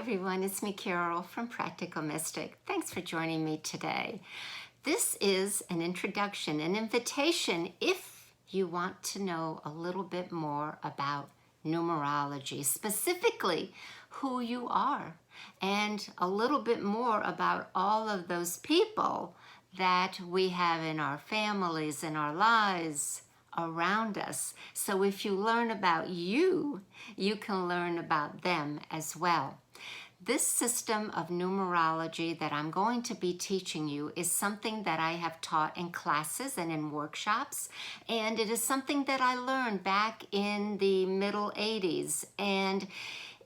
everyone, it's me, Carol from Practical Mystic. Thanks for joining me today. This is an introduction, an invitation if you want to know a little bit more about numerology, specifically who you are, and a little bit more about all of those people that we have in our families, in our lives, around us. So if you learn about you, you can learn about them as well. This system of numerology that I'm going to be teaching you is something that I have taught in classes and in workshops, and it is something that I learned back in the middle 80s, and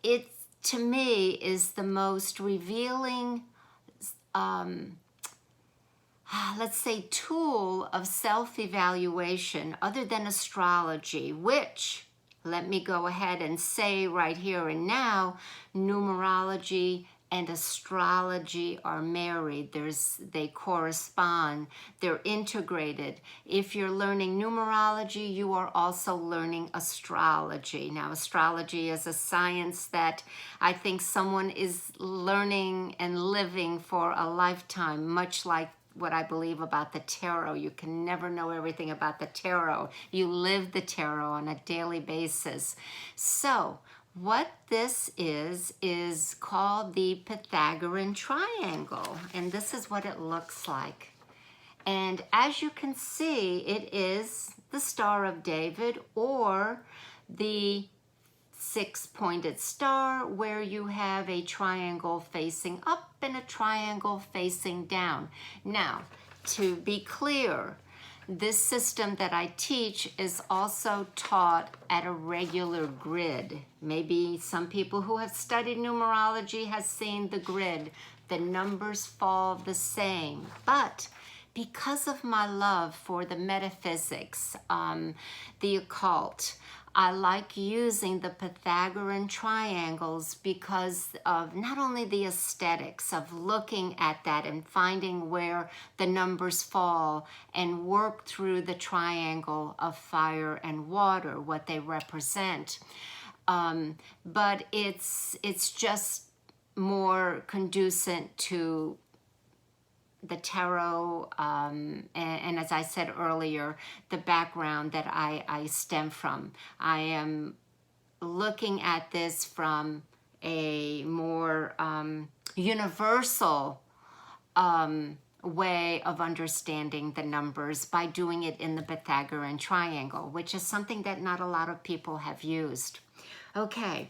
it, to me, is the most revealing let's say, tool of self-evaluation other than astrology, which, let me go ahead and say right here and now, numerology and astrology are married. They correspond. They're integrated. If you're learning numerology, you are also learning astrology. Now, astrology is a science that I think someone is learning and living for a lifetime, much like what I believe about the tarot. You can never know everything about the tarot. You live the tarot on a daily basis. So what this is called the Pythagorean Triangle, and this is what it looks like. And as you can see, it is the Star of David, or the six-pointed star, where you have a triangle facing up and a triangle facing down. Now, to be clear, this system that I teach is also taught at a regular grid. Maybe some people who have studied numerology has seen the grid. The numbers fall the same, but because of my love for the metaphysics, the occult, I like using the Pythagorean triangles because of not only the aesthetics of looking at that and finding where the numbers fall and work through the triangle of fire and water, what they represent, but it's just more conducive to the tarot, and as I said earlier, the background that I stem from. I am looking at this from a more universal way of understanding the numbers by doing it in the Pythagorean triangle, which is something that not a lot of people have used. Okay.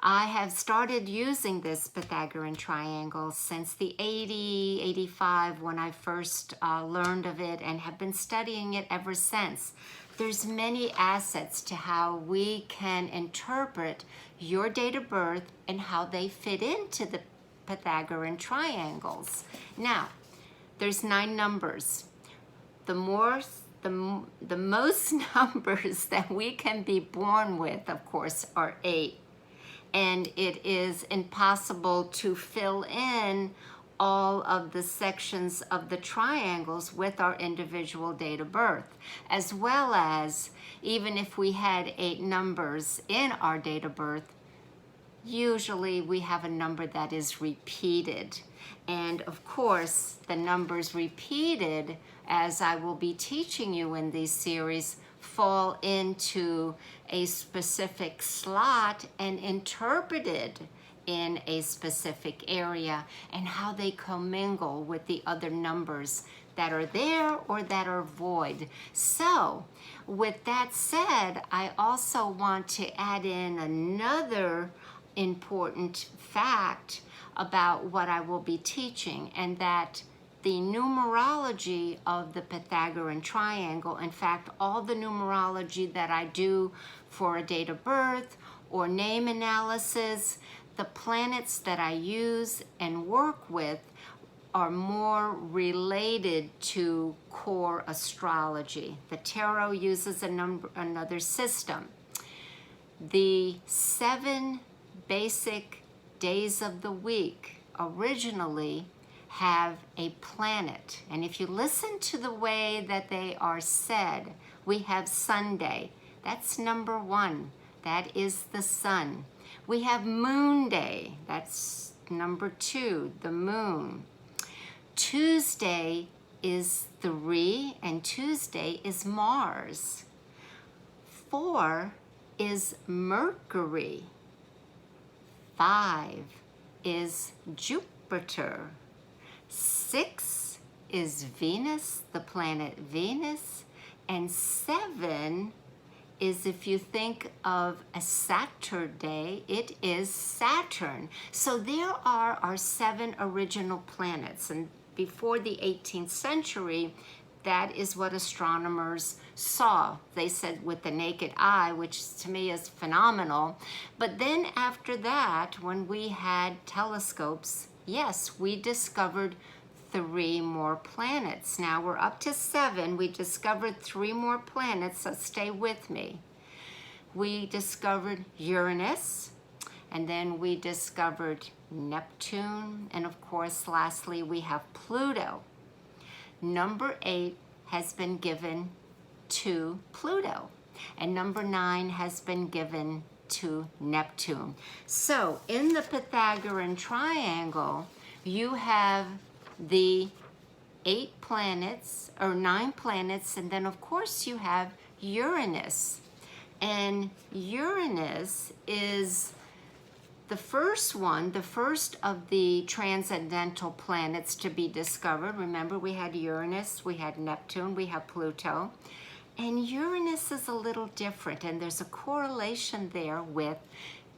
I have started using this Pythagorean triangle since the 85 when I first learned of it, and have been studying it ever since. There's many assets to how we can interpret your date of birth and how they fit into the Pythagorean triangles. Now, there's 9 numbers. The most numbers that we can be born with, of course, are 8. And it is impossible to fill in all of the sections of the triangles with our individual date of birth, as well as even if we had 8 numbers in our date of birth, usually we have a number that is repeated. And of course, the numbers repeated, as I will be teaching you in these series, fall into a specific slot and interpreted in a specific area, and how they commingle with the other numbers that are there or that are void. So with that said, I also want to add in another important fact about what I will be teaching, and that the numerology of the Pythagorean triangle, in fact, all the numerology that I do for a date of birth or name analysis, the planets that I use and work with are more related to core astrology. The tarot uses another system. The 7 basic days of the week originally have a planet. And if you listen to the way that they are said, we have Sunday. That's number 1. That is the sun. We have Moon Day. That's number 2, the moon. Tuesday is 3, and Tuesday is Mars. 4 is Mercury. 5 is Jupiter. 6 is Venus, the planet Venus. And 7 is, if you think of a Saturday, it is Saturn. So there are our 7 original planets. And before the 18th century, that is what astronomers saw. They said with the naked eye, which to me is phenomenal. But then after that, when we had telescopes, yes, we discovered 3 more planets. Now we're up to 7. We discovered 3 more planets, so stay with me. We discovered Uranus, and then we discovered Neptune, and of course, lastly, we have Pluto. Number 8 has been given to Pluto, and number 9 has been given to Neptune. So in the Pythagorean Triangle, you have the 8 planets, or 9 planets, and then of course you have Uranus. And Uranus is the first one, the first of the transcendental planets to be discovered. Remember, we had Uranus, we had Neptune, we have Pluto. And Uranus is a little different, and there's a correlation there with,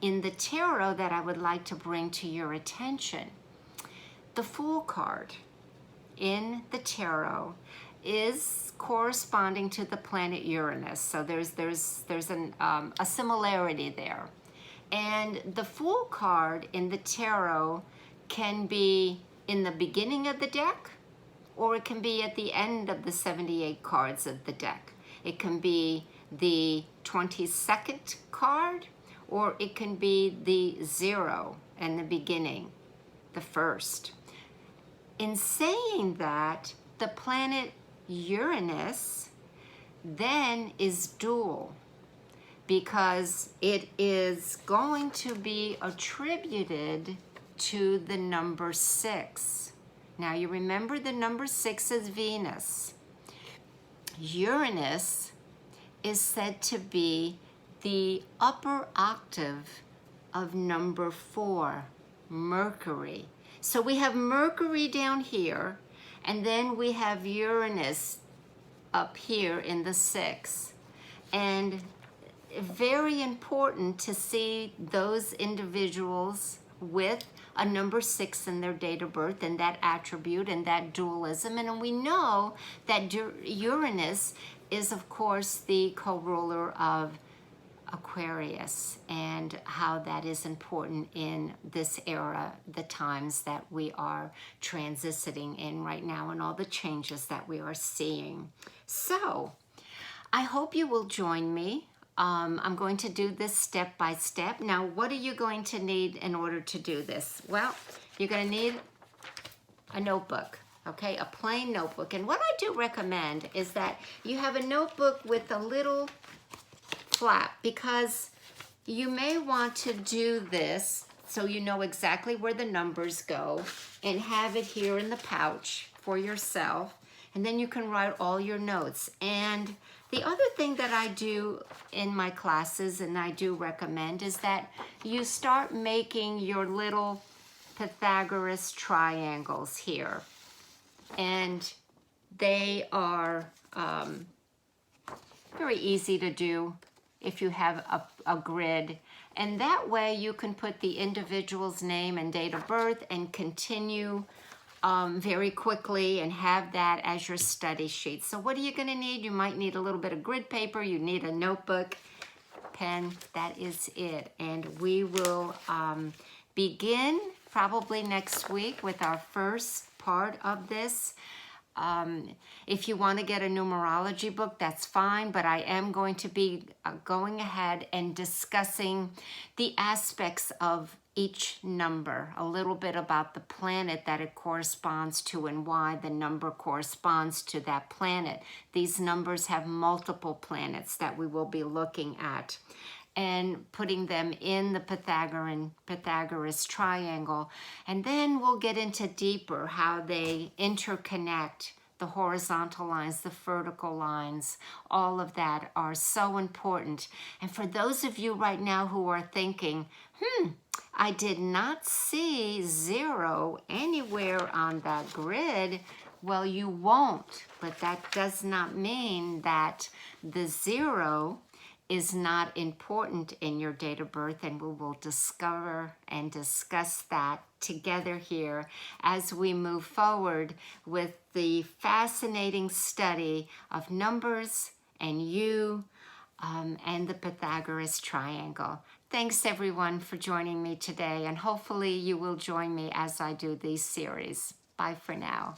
in the tarot, that I would like to bring to your attention. The Fool card in the tarot is corresponding to the planet Uranus. So there's a similarity there. And the Fool card in the tarot can be in the beginning of the deck, or it can be at the end of the 78 cards of the deck. It can be the 22nd card, or it can be the 0 and the beginning, the first. In saying that, the planet Uranus then is dual, because it is going to be attributed to the number 6. Now you remember the number 6 is Venus. Uranus is said to be the upper octave of number 4, Mercury. So we have Mercury down here, and then we have Uranus up here in the 6. And very important to see those individuals with a number 6 in their date of birth, and that attribute and that dualism. And we know that Uranus is, of course, the co-ruler of Aquarius, and how that is important in this era, the times that we are transitioning in right now, and all the changes that we are seeing. So I hope you will join me. I'm going to do this step by step. Now, what are you going to need in order to do this? Well, you're going to need a notebook, okay? A plain notebook. And what I do recommend is that you have a notebook with a little flap, because you may want to do this so you know exactly where the numbers go, and have it here in the pouch for yourself. And then you can write all your notes. And the other thing that I do in my classes, and I do recommend, is that you start making your little Pythagoras triangles here. And they are very easy to do if you have a grid. And that way you can put the individual's name and date of birth and continue very quickly, and have that as your study sheet. So what are you going to need? You might need a little bit of grid paper. You need a notebook, pen. That is it. And we will begin probably next week with our first part of this. If you want to get a numerology book, that's fine, but I am going to be going ahead and discussing the aspects of each number, a little bit about the planet that it corresponds to, and why the number corresponds to that planet. These numbers have multiple planets that we will be looking at. and putting them in the Pythagoras triangle. And then we'll get into deeper how they interconnect. The horizontal lines, the vertical lines, all of that are so important. And for those of you right now who are thinking, I did not see 0 anywhere on that grid, well, you won't, but that does not mean that the 0 is not important in your date of birth, and we will discover and discuss that together here as we move forward with the fascinating study of numbers and you and the Pythagoras triangle. Thanks everyone for joining me today, and hopefully you will join me as I do these series. Bye for now.